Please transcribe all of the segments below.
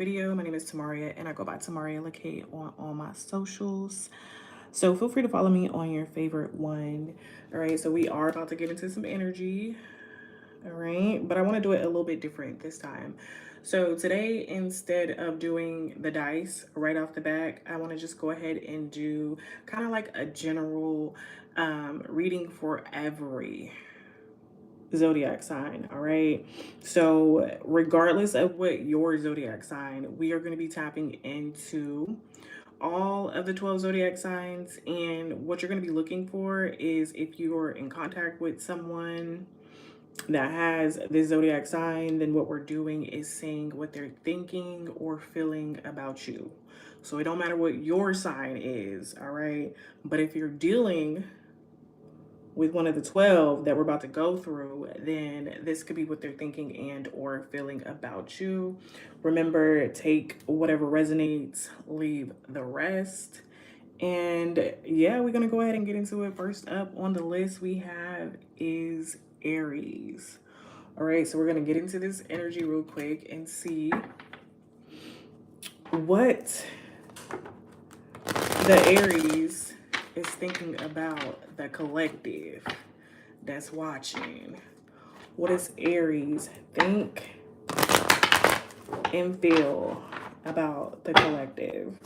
Video. My name is Tamaria and I go by Tamaria Lacate on all my socials. So feel free to follow me on your favorite one. All right, so we are about to get into some energy. All right, but I want to do it a little bit different this time. So today, instead of doing the dice right off the back, I want to just go ahead and do kind of like a general reading for every zodiac sign. All right, so regardless of what your zodiac sign, we are going to be tapping into all of the 12 zodiac signs. And what you're going to be looking for is if you're in contact with someone that has this zodiac sign, then what we're doing is saying what they're thinking or feeling about you. So it don't matter what your sign is, all right? But if you're dealing with one of the 12 that we're about to go through, then this could be what they're thinking and or feeling about you. Remember, take whatever resonates, leave the rest. And yeah, we're gonna go ahead and get into it. First up on the list we have is Aries. All right, so we're gonna get into this energy real quick and see what the Aries is thinking about the collective that's watching. What does Aries think and feel about the collective?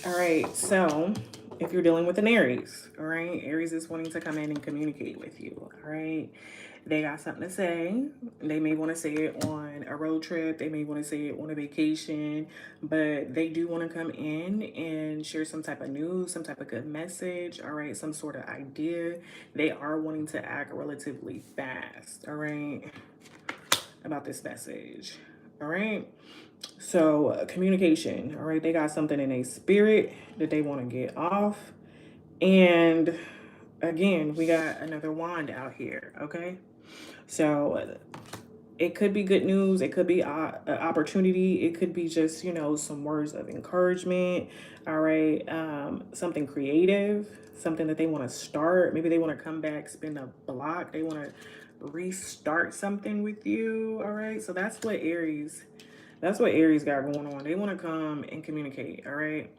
All right, so if you're dealing with an Aries, all right, Aries is wanting to come in and communicate with you, all right? They got something to say. They may want to say it on a road trip. They may want to say it on a vacation, but they do want to come in and share some type of news, some type of good message, all right, some sort of idea. They are wanting to act relatively fast, all right, about this message, all right? So communication, all right, they got something in a spirit that they want to get off. And again, we got another wand out here, okay? So it could be good news, it could be an opportunity, it could be just, you know, some words of encouragement, all right? Something creative, something that they want to start. Maybe they want to come back, spin a block, they want to restart something with you, all right? So that's what Aries got going on. They want to come and communicate, all right?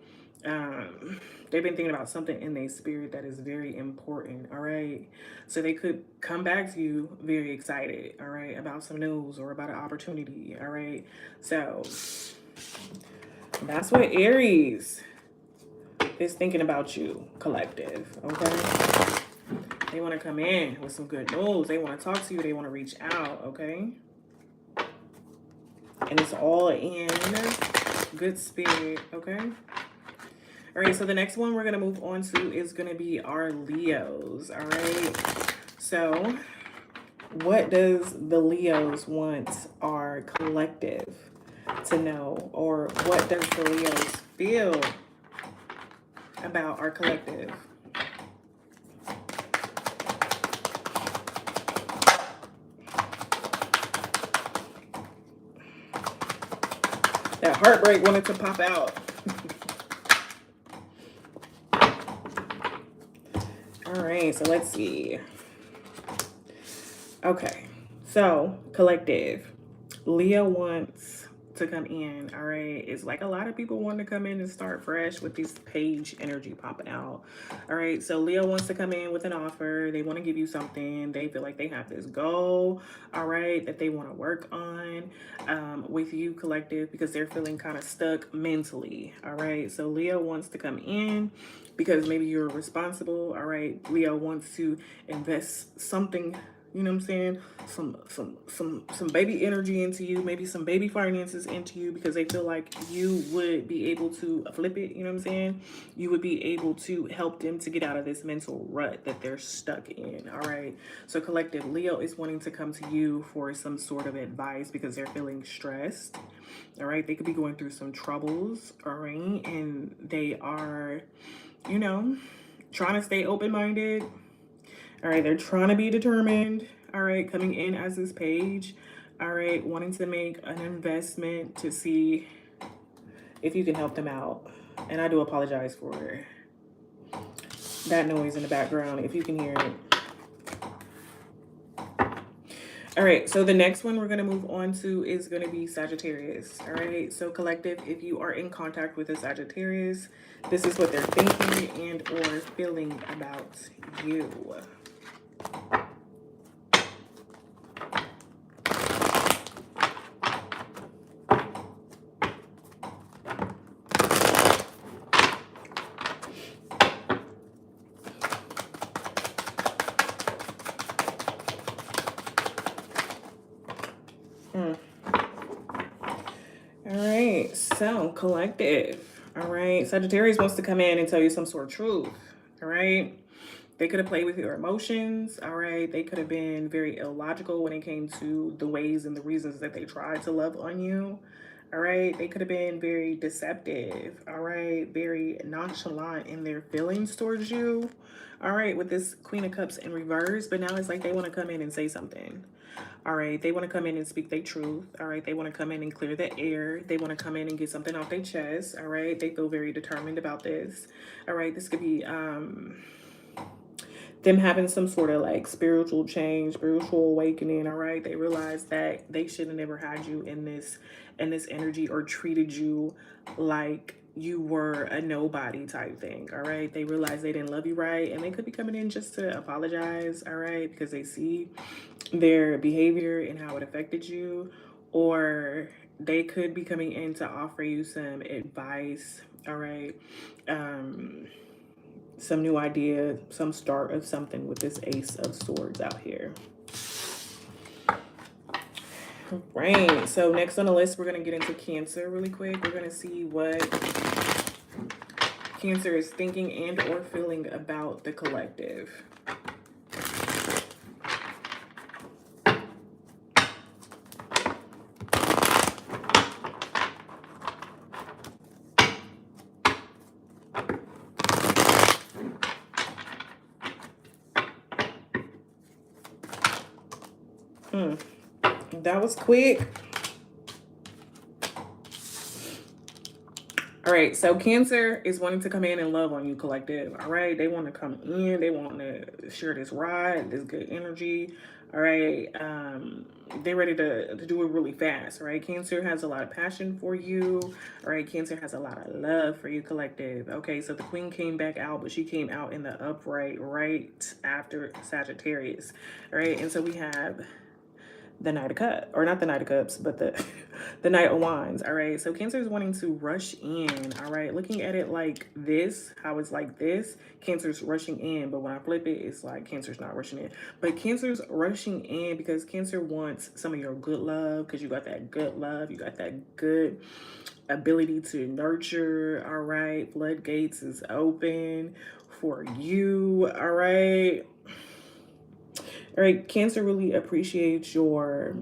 They've been thinking about something in their spirit that is very important, all right? So they could come back to you very excited, all right, about some news or about an opportunity, all right? So that's what Aries is thinking about you, collective, okay? They want to come in with some good news. They want to talk to you. They want to reach out, okay? And it's all in good spirit, okay? All right, so the next one we're going to move on to is going to be our Leos, all right? So what does the Leos want our collective to know? Or what does the Leos feel about our collective? That heartbreak wanted to pop out. All right, so let's see. Okay, so collective. Leo wants to come in, all right? It's like a lot of people want to come in and start fresh with this page energy popping out. All right, so Leo wants to come in with an offer. They want to give you something. They feel like they have this goal, all right, that they want to work on with you, collective, because they're feeling kind of stuck mentally, all right? So Leo wants to come in because maybe you're responsible, all right? Leo wants to invest something You know what I'm saying? Some baby energy into you, maybe some baby finances into you, because they feel like you would be able to flip it. You know what I'm saying? You would be able to help them to get out of this mental rut that they're stuck in. All right. So collective, Leo is wanting to come to you for some sort of advice because they're feeling stressed. All right. They could be going through some troubles. All right. And they are, you know, trying to stay open-minded. All right, they're trying to be determined. All right, coming in as this page. All right, wanting to make an investment to see if you can help them out. And I do apologize for that noise in the background, if you can hear it. All right, so the next one we're going to move on to is going to be Sagittarius. All right, so collective, if you are in contact with a Sagittarius, this is what they're thinking and or feeling about you. All right, so collective. All right, Sagittarius wants to come in and tell you some sort of truth. All right, they could have played with your emotions. All right, they could have been very illogical when it came to the ways and the reasons that they tried to love on you. All right, they could have been very deceptive. All right, very nonchalant in their feelings towards you. All right, with this Queen of Cups in reverse, but now it's like they want to come in and say something. All right, they want to come in and speak their truth. All right, they want to come in and clear the air. They want to come in and get something off their chest. All right, they feel very determined about this. All right, this could be them having some sort of like spiritual change, spiritual awakening. All right, they realize that they should have never had you in this energy or treated you like you were a nobody type thing. All right, they realize they didn't love you right, and they could be coming in just to apologize. All right, because they see their behavior and how it affected you, or they could be coming in to offer you some advice. All right, some new idea, some start of something with this Ace of Swords out here. Right, so next on the list, we're going to get into Cancer really quick. We're going to see what Cancer is thinking and or feeling about the collective. That was quick. All right, so Cancer is wanting to come in and love on you, collective. All right, they want to come in. They want to share this ride, this good energy. All right, they're ready to do it really fast. All right, Cancer has a lot of passion for you. All right, Cancer has a lot of love for you, collective. Okay, so the Queen came back out, but she came out in the upright right after Sagittarius. All right, and so we have the Knight of Cups, or not the Knight of Cups, but the Knight of Wands. All right, so Cancer is wanting to rush in. All right, looking at it like this, how it's like this, Cancer's rushing in, but when I flip it, it's like Cancer's not rushing in, but Cancer's rushing in because Cancer wants some of your good love, because you got that good love, you got that good ability to nurture. All right, floodgates is open for you. All right. All right, Cancer really appreciates your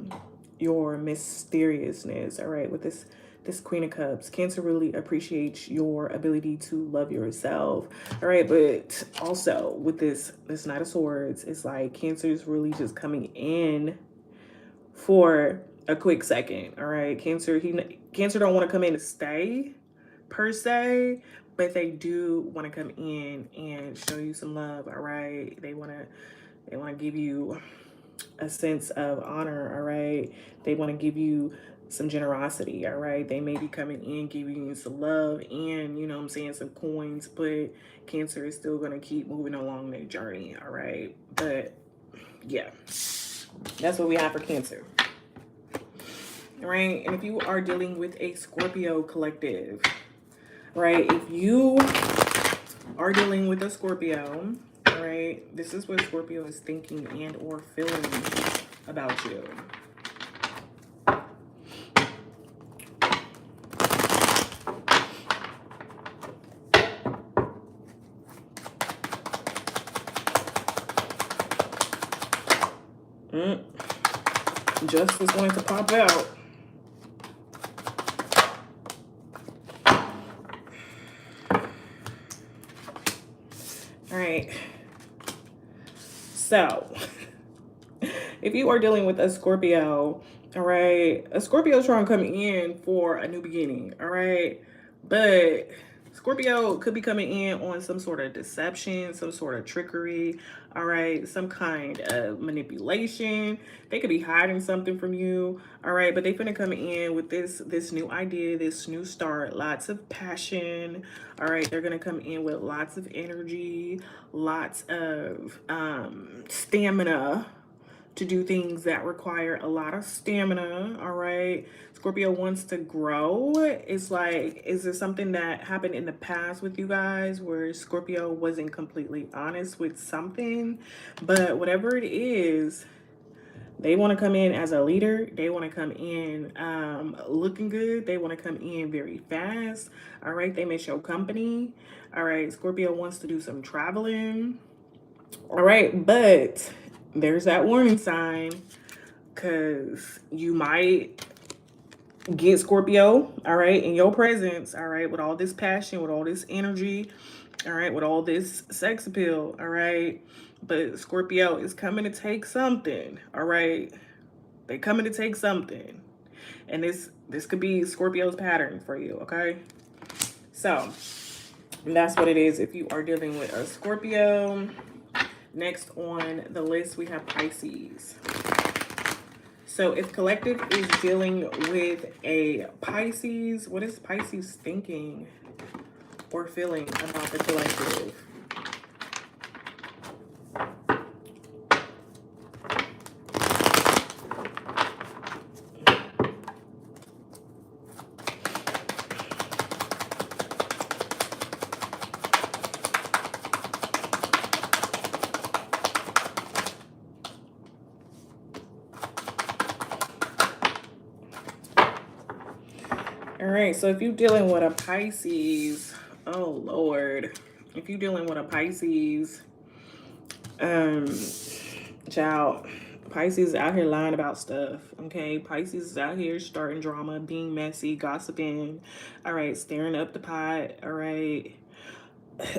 mysteriousness. All right, with this Queen of Cups, Cancer really appreciates your ability to love yourself. All right, but also with this Knight of Swords, it's like Cancer is really just coming in for a quick second. All right, Cancer don't want to come in to stay per se, but they do want to come in and show you some love. All right, they want to give you a sense of honor. All right, they want to give you some generosity. All right, they may be coming in giving you some love and, you know what I'm saying, some coins, but Cancer is still going to keep moving along their journey. All right, but yeah, that's what we have for Cancer. All right, and if you are dealing with a Scorpio, collective, right, if you are dealing with a Scorpio, all All right. This is what Scorpio is thinking and or feeling about you. Justice wanted to pop out. All right. So, if you are dealing with a Scorpio, all right, a Scorpio is trying to come in for a new beginning, all right? But Scorpio could be coming in on some sort of deception, some sort of trickery, all right, some kind of manipulation. They could be hiding something from you, all right, but they're gonna come in with this new idea, this new start, lots of passion, all right. They're gonna come in with lots of energy, lots of stamina to do things that require a lot of stamina, all right? Scorpio wants to grow. It's like, is there something that happened in the past with you guys where Scorpio wasn't completely honest with something? But whatever it is, they want to come in as a leader. They want to come in looking good. They want to come in very fast, all right? They may show company, all right? Scorpio wants to do some traveling, all right? But there's that warning sign, because you might get Scorpio, all right, in your presence, all right, with all this passion, with all this energy, all right, with all this sex appeal, all right. But Scorpio is coming to take something, all right. They're coming to take something, and this could be Scorpio's pattern for you, okay? So that's what it is if you are dealing with a Scorpio. Next on the list, we have Pisces. So if collective is dealing with a Pisces, what is Pisces thinking or feeling about the collective? All right, so if you're dealing with a Pisces, oh Lord, if you're dealing with a Pisces, child, Pisces is out here lying about stuff, okay? Pisces is out here starting drama, being messy, gossiping, all right, stirring up the pot, all right,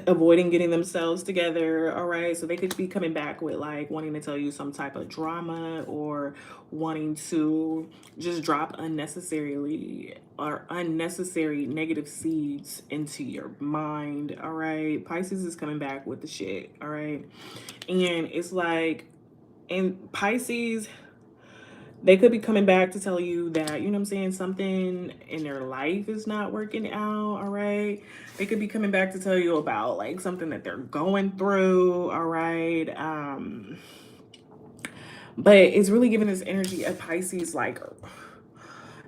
avoiding getting themselves together, all right? So they could be coming back with like wanting to tell you some type of drama or wanting to just drop unnecessarily or unnecessary negative seeds into your mind, all right? Pisces is coming back with the shit, all right? And it's like, in Pisces, they could be coming back to tell you that, you know what I'm saying, something in their life is not working out, all right? They could be coming back to tell you about like something that they're going through, all right? But it's really giving this energy of Pisces like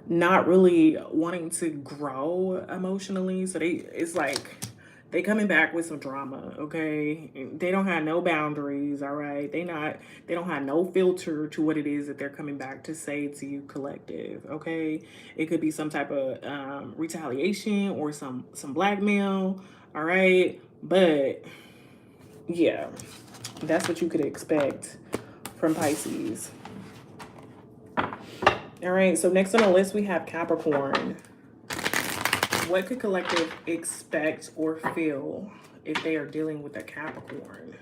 not really wanting to grow emotionally. So it's like they coming back with some drama, okay? They don't have no boundaries, all right? They don't have no filter to what it is that they're coming back to say to you, collective, okay? It could be some type of retaliation or some blackmail, all right? But yeah, that's what you could expect from Pisces. All right, so next on the list we have Capricorn. What could collective expect or feel if they are dealing with a Capricorn?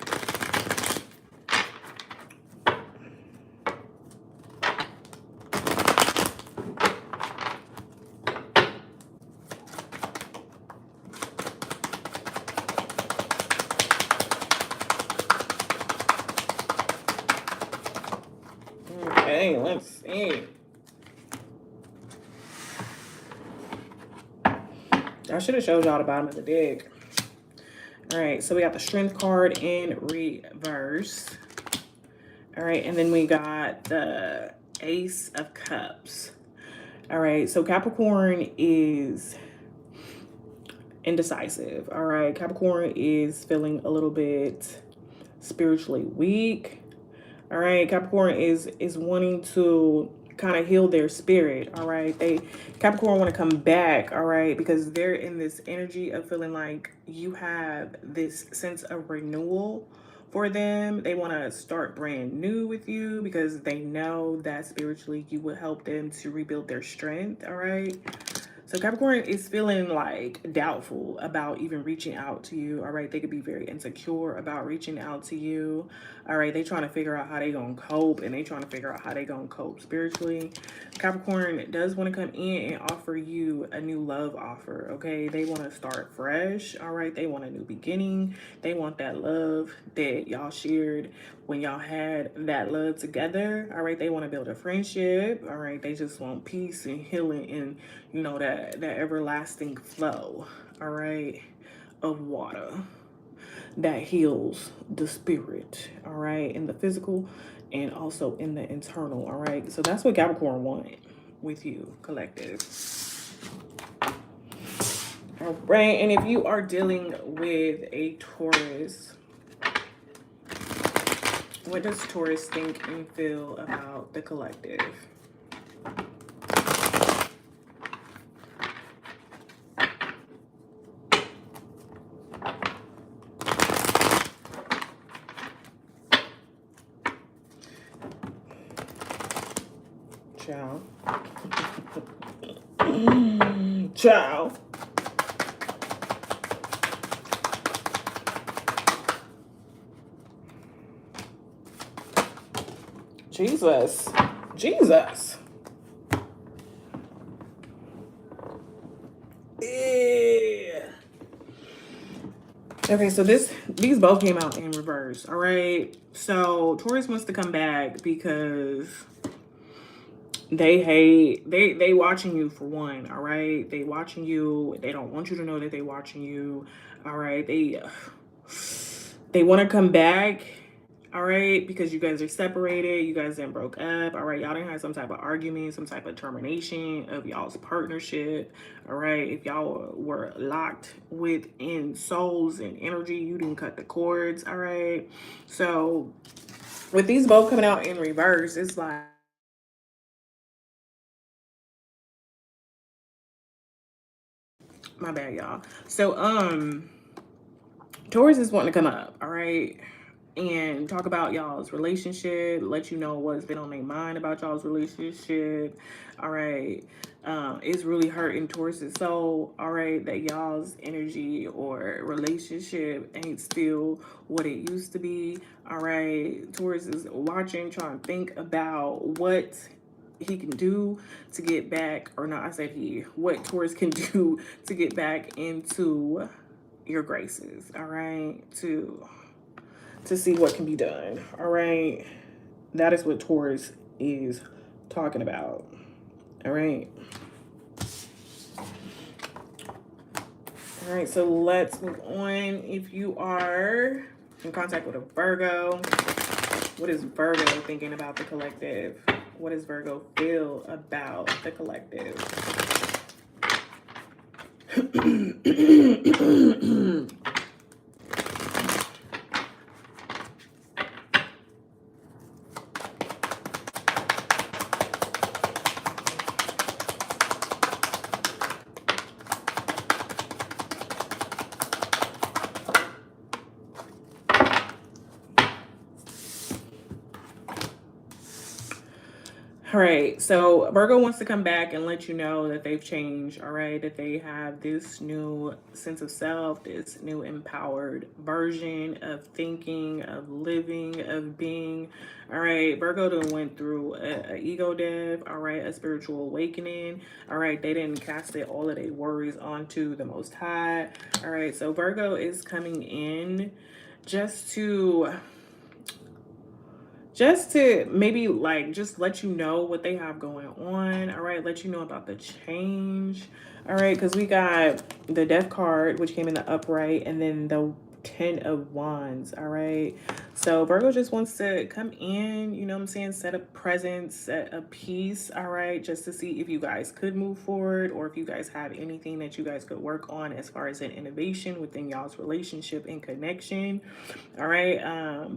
Okay, let's see. I should have showed y'all the bottom of the deck. All right, so we got the Strength card in reverse. All right, and then we got the Ace of Cups. All right, so Capricorn is indecisive. All right, Capricorn is feeling a little bit spiritually weak. All right, Capricorn is wanting to kind of heal their spirit. All right, Capricorn want to come back. All right, because they're in this energy of feeling like you have this sense of renewal for them. They want to start brand new with you because they know that spiritually you would help them to rebuild their strength. All right. So Capricorn is feeling like doubtful about even reaching out to you. All right. They could be very insecure about reaching out to you. All right. They trying to figure out how they going to cope, and they trying to figure out how they going to cope spiritually. Capricorn does want to come in and offer you a new love offer. Okay. They want to start fresh. All right. They want a new beginning. They want that love that y'all shared when y'all had that love together. All right. They want to build a friendship. All right. They just want peace and healing and, you know, that everlasting flow, all right, of water that heals the spirit, all right, in the physical and also in the internal, all right. So that's what Capricorn wanted with you, collective. All right, and if you are dealing with a Taurus, what does Taurus think and feel about the collective? Ciao. Ciao. Jesus. Jesus. Yeah. Okay, so these both came out in reverse. All right. So Taurus wants to come back because they watching you, for one. All right. They watching you. They don't want you to know that they watching you. All right. They want to come back. All right, because you guys are separated, you guys then broke up. All right, y'all didn't have some type of argument, some type of termination of y'all's partnership. All right, if y'all were locked within souls and energy, you didn't cut the cords. All right, so with these both coming out in reverse, it's like, my bad, y'all. So Taurus is wanting to come up, all right, and talk about y'all's relationship, let you know what's been on their mind about y'all's relationship. All right. It's really hurting Taurus's soul. All right. That y'all's energy or relationship ain't still what it used to be. All right. Taurus is watching, trying to think about what he can do to get back, or not, I said he, what Taurus can do to get back into your graces. All right. To see what can be done. All right. That is what Taurus is talking about. All right. All right. So let's move on. If you are in contact with a Virgo, what is Virgo thinking about the collective? What does Virgo feel about the collective? All right, so Virgo wants to come back and let you know that they've changed, all right, that they have this new sense of self, this new empowered version of thinking, of living, of being. All right, Virgo done went through a ego death, all right, a spiritual awakening. All right, they didn't cast it all of their worries onto the Most High. All right, so Virgo is coming in just to maybe like just let you know what they have going on. All right, let you know about the change. All right, because we got the Death card, which came in the upright, and then the 10 of Wands. All right, So Virgo just wants to come in, you know what I'm saying, set a presence, set a peace, all right, just to see if you guys could move forward or if you guys have anything that you guys could work on as far as an innovation within y'all's relationship and connection, all right.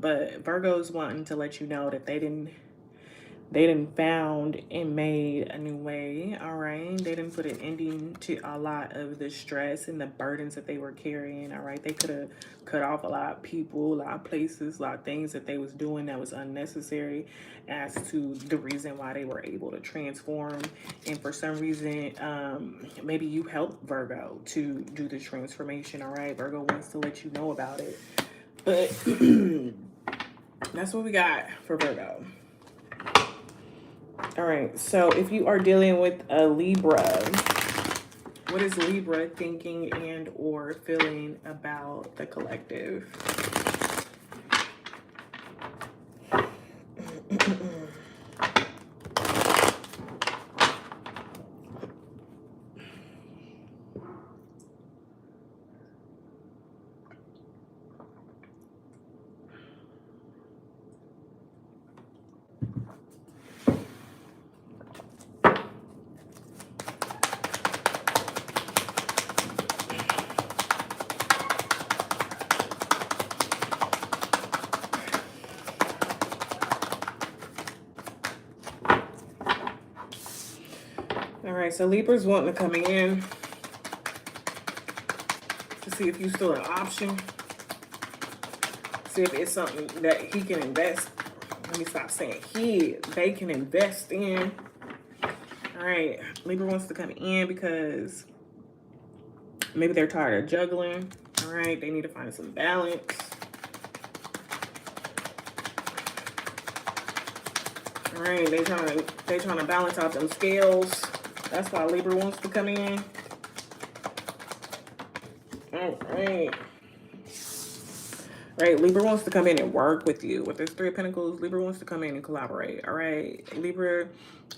But Virgo's wanting to let you know that they didn't found and made a new way, all right? They didn't put an ending to a lot of the stress and the burdens that they were carrying, all right? They could have cut off a lot of people, a lot of places, a lot of things that they was doing that was unnecessary as to the reason why they were able to transform. And for some reason, maybe you helped Virgo to do the transformation, all right? Virgo wants to let you know about it. But that's what we got for Virgo. All right, so if you are dealing with a Libra, what is Libra thinking and or feeling about the collective? All right, so Libra's wanting to come in to see if you're still an option. See if it's something that he can invest. Let me stop saying they can invest in. All right, Libra wants to come in because maybe they're tired of juggling. All right, they need to find some balance. All right, they trying to balance out them scales. That's why Libra wants to come in. All right. Right, Libra wants to come in and work with you. With this Three of Pentacles, Libra wants to come in and collaborate. All right, Libra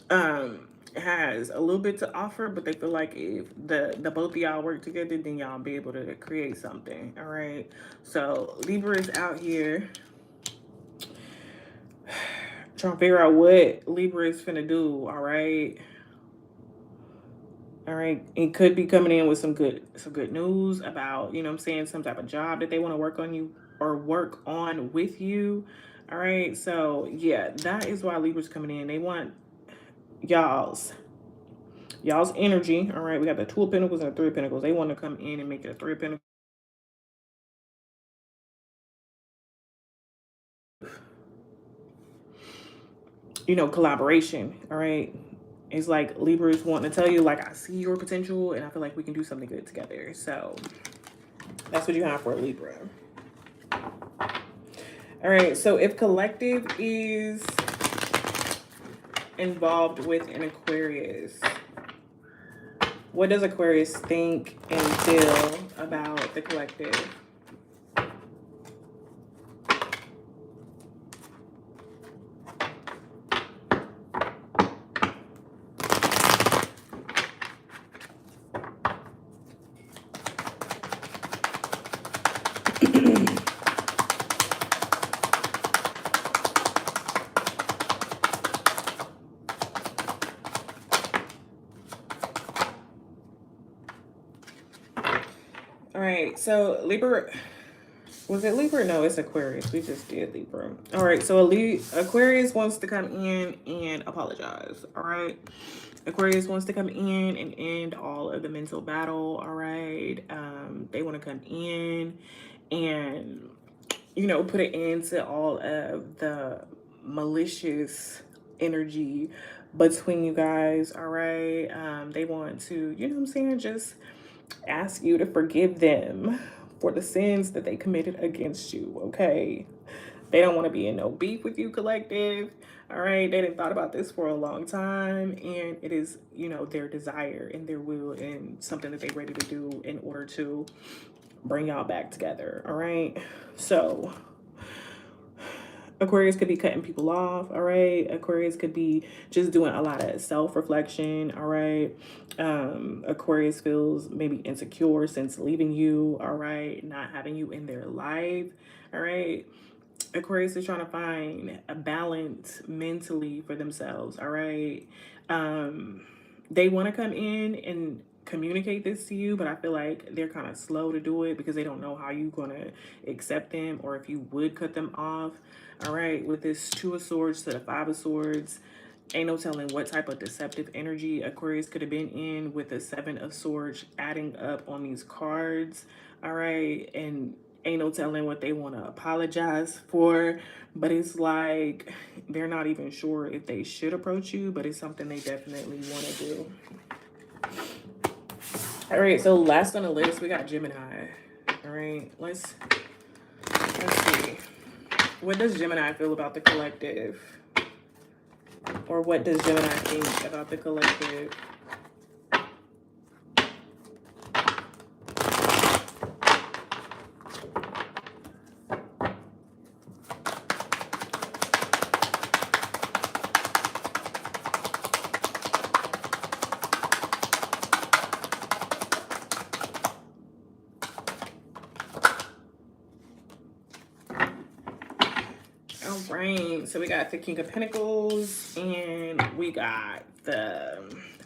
has a little bit to offer, but they feel like if the both of y'all work together, then y'all be able to create something. All right, so Libra is out here trying to figure out what Libra is finna do. All right. All right, it could be coming in with some good news about, you know what I'm saying, some type of job that they want to work on you or work on with you. All right, so yeah, that is why Libra's coming in. They want y'all's energy. All right, we got the Two of Pentacles and the Three of Pentacles. They want to come in and make it a Three of Pentacles. You know, collaboration. All right, it's like Libra's wanting to tell you, like, I see your potential and I feel like we can do something good together. So that's what you have for Libra. All right, so if collective is involved with an Aquarius, what does Aquarius think and feel about the collective? All right, so Libra, was it Libra? No, it's Aquarius. We just did Libra. All right, so Aquarius wants to come in and apologize. All right, Aquarius wants to come in and end all of the mental battle. All right, they want to come in and, you know, put an end to all of the malicious energy between you guys. All right, they want to, you know what I'm saying, just ask you to forgive them for the sins that they committed against you, okay? They don't want to be in no beef with you, collective. All right, they didn't thought about this for a long time, and it is, you know, their desire and their will and something that they're ready to do in order to bring y'all back together. All right, so Aquarius could be cutting people off. All right, Aquarius could be just doing a lot of self-reflection. All right, Aquarius feels maybe insecure since leaving you. All right, not having you in their life. All right, Aquarius is trying to find a balance mentally for themselves, all right? They want to come in and communicate this to you, but I feel like they're kind of slow to do it because they don't know how you're going to accept them or if you would cut them off, all right? With this Two of Swords to the Five of Swords, ain't no telling what type of deceptive energy Aquarius could have been in with the Seven of Swords adding up on these cards, all right? And ain't no telling what they want to apologize for, but it's like they're not even sure if they should approach you, but it's something they definitely want to do. All right, so last on the list, we got Gemini. All right, let's see. What does Gemini feel about the collective? Or what does Gemini think about the collective? All right, so we got the King of Pentacles and we got the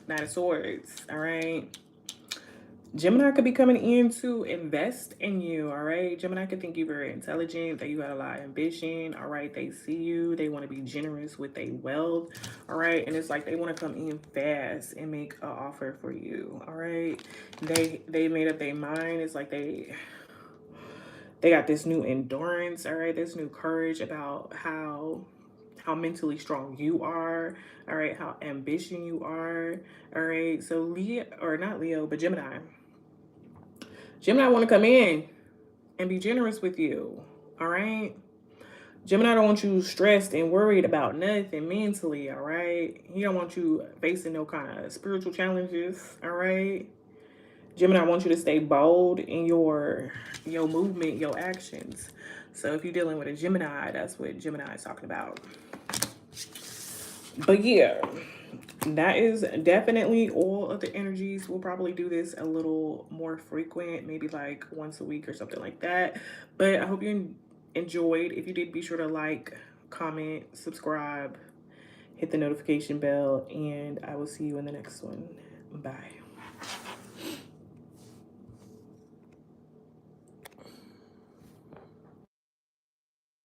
Knight of Swords. All right, Gemini could be coming in to invest in you. All right, Gemini could think you're very intelligent, that you got a lot of ambition. All right, they see you, they want to be generous with their wealth. All right, and it's like they want to come in fast and make an offer for you. All right, they made up their mind. It's like they got this new endurance, all right, this new courage about how mentally strong you are, all right, how ambitious you are, all right. So Leo, or not Leo, but Gemini want to come in and be generous with you, all right. Gemini don't want you stressed and worried about nothing mentally, all right. He don't want you facing no kind of spiritual challenges, all right. Gemini wants you to stay bold in your movement, your actions. So if you're dealing with a Gemini, that's what Gemini is talking about. But yeah, that is definitely all of the energies. We'll probably do this a little more frequent, maybe like once a week or something like that. But I hope you enjoyed. If you did, be sure to like, comment, subscribe, hit the notification bell, and I will see you in the next one. Bye.